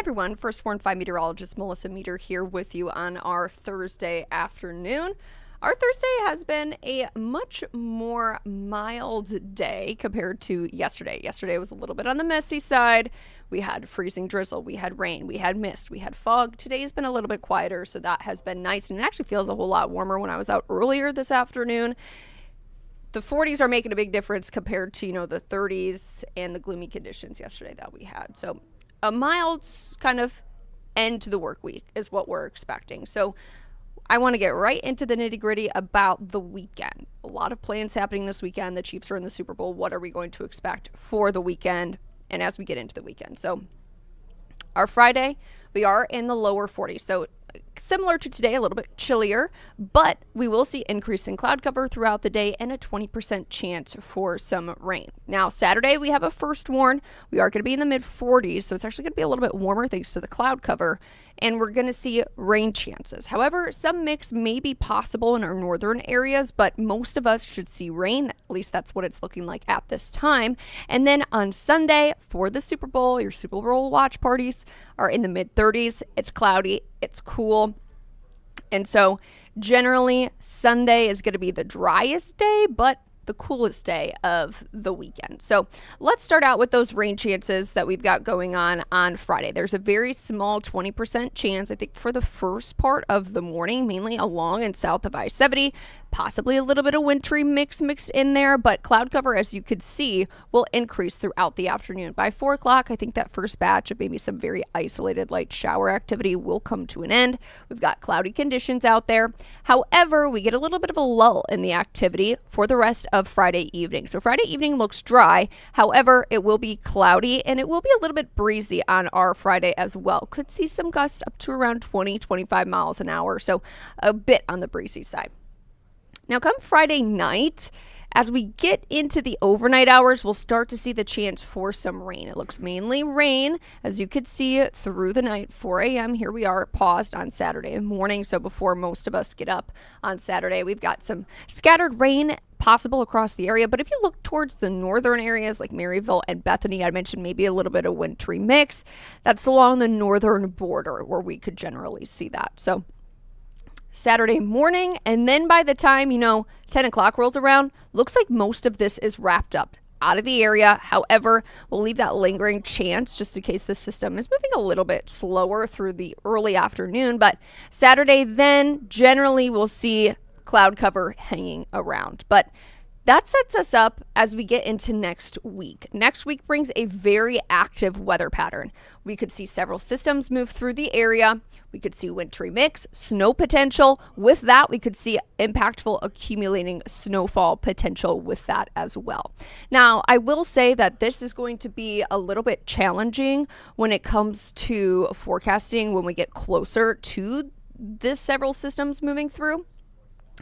everyone, First Warn 5 Meteorologist Melissa Meeder here with you on our Thursday afternoon. Our Thursday has been a much more mild day compared to yesterday. Yesterday was a little bit on the messy side. We had freezing drizzle, we had rain, we had mist, we had fog. Today's been a little bit quieter, so that has been nice, and it actually feels a whole lot warmer. When I was out earlier this afternoon, the 40s are making a big difference compared to, the 30s and the gloomy conditions yesterday that we had. So a mild kind of end to the work week is what we're expecting. So I want to get right into the nitty gritty about the weekend. A lot of plans happening this weekend. The Chiefs are in the Super Bowl. What are we going to expect for the weekend and as we get into the weekend? So our Friday, we are in the lower 40s. So similar to today, a little bit chillier, but we will see increase in cloud cover throughout the day and a 20% chance for some rain. Now, Saturday, we have a first warn. We are going to be in the mid 40s, so it's actually going to be a little bit warmer thanks to the cloud cover, and we're going to see rain chances. However, some mix may be possible in our northern areas, but most of us should see rain. At least that's what it's looking like at this time. And then on Sunday for the Super Bowl, your Super Bowl watch parties are in the mid 30s. It's cloudy. It's cool. And so generally Sunday is going to be the driest day, but the coolest day of the weekend. So let's start out with those rain chances that we've got going on Friday. There's a very small 20% chance, I think, for the first part of the morning, mainly along and south of I-70. Possibly a little bit of wintry mix mixed in there, but cloud cover, as you could see, will increase throughout the afternoon. By 4 o'clock, I think that first batch of maybe some very isolated light shower activity will come to an end. We've got cloudy conditions out there. However, we get a little bit of a lull in the activity for the rest of Friday evening. So Friday evening looks dry. However, it will be cloudy and it will be a little bit breezy on our Friday as well. Could see some gusts up to around 20-25 miles an hour. So a bit on the breezy side. Now, come Friday night, as we get into the overnight hours, we'll start to see the chance for some rain. It looks mainly rain, as you could see through the night, 4 a.m. Here we are paused on Saturday morning. So before most of us get up on Saturday, we've got some scattered rain possible across the area. But if you look towards the northern areas like Maryville and Bethany, I mentioned maybe a little bit of wintry mix. That's along the northern border where we could generally see that. So Saturday morning, and then by the time 10 o'clock rolls around, looks like most of this is wrapped up out of the area. However, we'll leave that lingering chance just in case the system is moving a little bit slower through the early afternoon. But Saturday then generally we'll see cloud cover hanging around. But that sets us up as we get into next week. Next week brings a very active weather pattern. We could see several systems move through the area. We could see wintry mix, snow potential. With that, we could see impactful accumulating snowfall potential with that as well. Now, I will say that this is going to be a little bit challenging when it comes to forecasting when we get closer to the several systems moving through,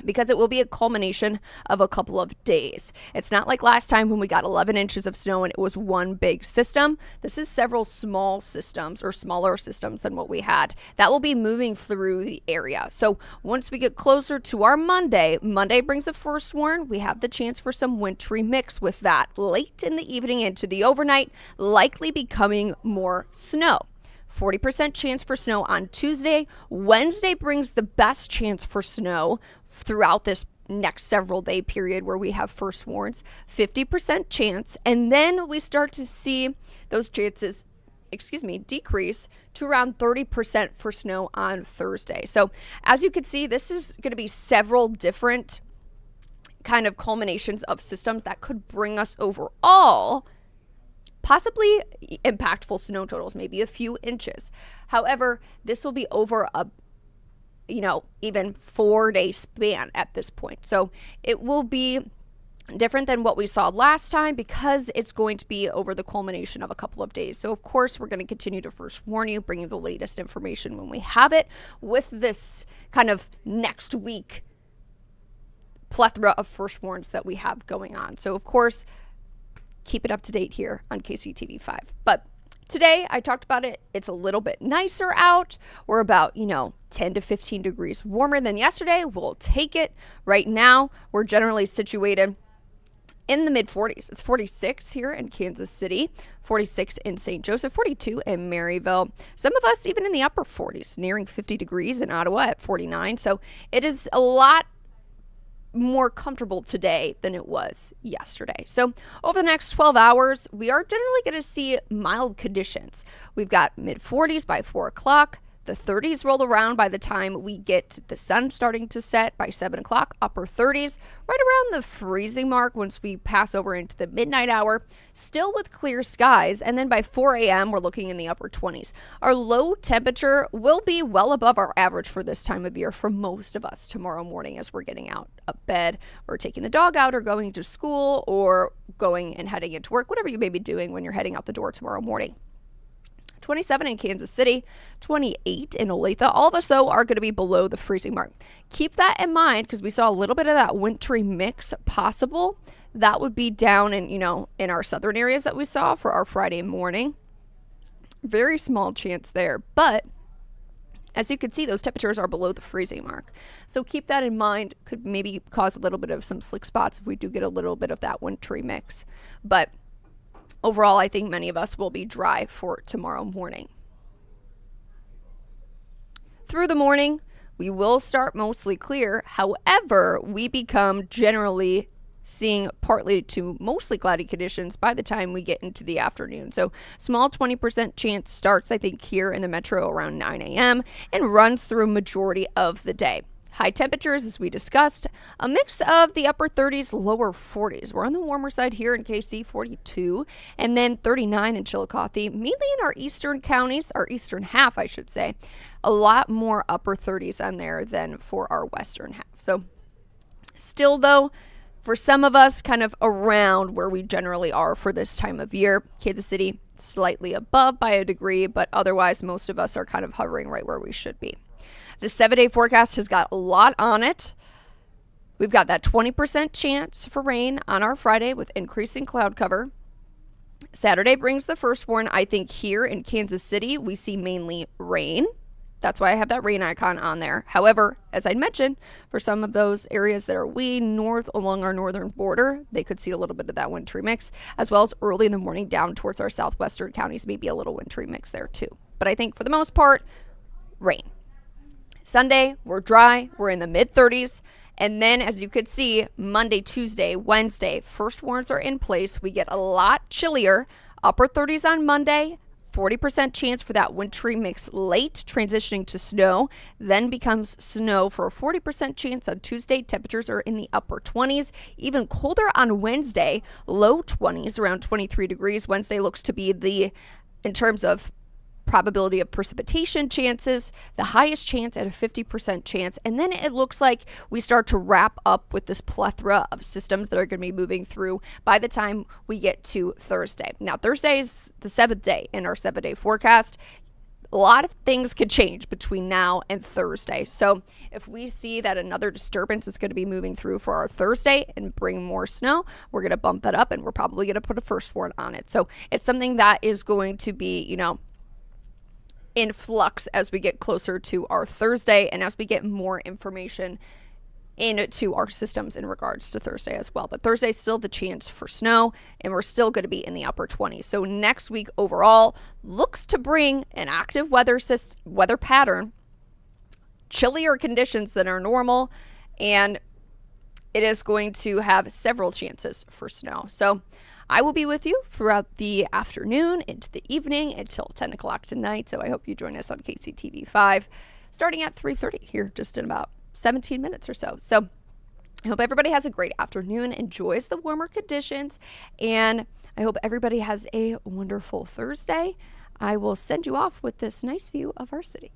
because it will be a culmination of a couple of days. It's not like last time when we got 11 inches of snow and it was one big system. This is several small systems or smaller systems than what we had that will be moving through the area. So once we get closer to our Monday brings a first warn. We have the chance for some wintry mix with that late in the evening into the overnight, likely becoming more snow. 40% chance for snow on Tuesday. Wednesday brings the best chance for snow throughout this next several day period where we have first warns, 50% chance. And then we start to see those chances, decrease to around 30% for snow on Thursday. So as you can see, this is going to be several different kind of culminations of systems that could bring us overall possibly impactful snow totals, maybe a few inches. However, this will be over a even 4-day span at this point. So it will be different than what we saw last time because it's going to be over the culmination of a couple of days. So of course, we're going to continue to first warn you, bring you the latest information when we have it with this kind of next week plethora of first warns that we have going on. So of course, keep it up to date here on KCTV5. But today, I talked about it. It's a little bit nicer out. We're about, 10 to 15 degrees warmer than yesterday. We'll take it. Right now, we're generally situated in the mid 40s. It's 46 here in Kansas City, 46 in St. Joseph, 42 in Maryville. Some of us even in the upper 40s, nearing 50 degrees in Ottawa at 49. So it is a lot more comfortable today than it was yesterday. So over the next 12 hours, we are generally going to see mild conditions. We've got mid 40s by 4 o'clock. The 30s roll around by the time we get the sun starting to set by 7 o'clock, upper 30s, right around the freezing mark once we pass over into the midnight hour, still with clear skies. And then by 4 a.m., we're looking in the upper 20s. Our low temperature will be well above our average for this time of year for most of us tomorrow morning as we're getting out of bed or taking the dog out or going to school or going and heading into work, whatever you may be doing when you're heading out the door tomorrow morning. 27 in Kansas City, 28 in Olathe. All of us, though, are going to be below the freezing mark. Keep that in mind because we saw a little bit of that wintry mix possible. That would be down in, in our southern areas that we saw for our Friday morning. Very small chance there, but as you can see, those temperatures are below the freezing mark. So keep that in mind. Could maybe cause a little bit of some slick spots if we do get a little bit of that wintry mix. But overall, I think many of us will be dry for tomorrow morning. Through the morning, we will start mostly clear. However, we become generally seeing partly to mostly cloudy conditions by the time we get into the afternoon. So small 20% chance starts, I think, here in the metro around 9 a.m. and runs through majority of the day. High temperatures, as we discussed, a mix of the upper 30s, lower 40s. We're on the warmer side here in KC, 42, and then 39 in Chillicothe, mainly in our eastern counties, our eastern half, I should say. A lot more upper 30s on there than for our western half. So still, though, for some of us, kind of around where we generally are for this time of year. Kansas City, slightly above by a degree, but otherwise, most of us are kind of hovering right where we should be. The 7-day forecast has got a lot on it. We've got that 20% chance for rain on our Friday with increasing cloud cover. Saturday brings the first warn. I think here in Kansas City, we see mainly rain. That's why I have that rain icon on there. However, as I mentioned, for some of those areas that are way north along our northern border, they could see a little bit of that wintry mix, as well as early in the morning down towards our southwestern counties, maybe a little wintry mix there too. But I think for the most part, rain. Sunday, we're dry. We're in the mid 30s. And then, as you could see, Monday, Tuesday, Wednesday, first warns are in place. We get a lot chillier. Upper 30s on Monday, 40% chance for that wintry mix late, transitioning to snow, then becomes snow for a 40% chance on Tuesday. Temperatures are in the upper 20s, even colder on Wednesday, low 20s, around 23 degrees. Wednesday looks to be in terms of probability of precipitation chances, the highest chance at a 50% chance. And then it looks like we start to wrap up with this plethora of systems that are going to be moving through by the time we get to Thursday. Now, Thursday is the 7th day in our 7-day forecast. A lot of things could change between now and Thursday. So if we see that another disturbance is going to be moving through for our Thursday and bring more snow, we're going to bump that up and we're probably going to put a first warn on it. So it's something that is going to be, in flux as we get closer to our Thursday and as we get more information into our systems in regards to Thursday as well. But Thursday is still the chance for snow, and we're still going to be in the upper 20s. So next week overall looks to bring an active weather pattern, chillier conditions than are normal, and it is going to have several chances for snow. So I will be with you throughout the afternoon into the evening until 10 o'clock tonight. So I hope you join us on KCTV5 starting at 3:30 here just in about 17 minutes or so. So I hope everybody has a great afternoon, enjoys the warmer conditions, and I hope everybody has a wonderful Thursday. I will send you off with this nice view of our city.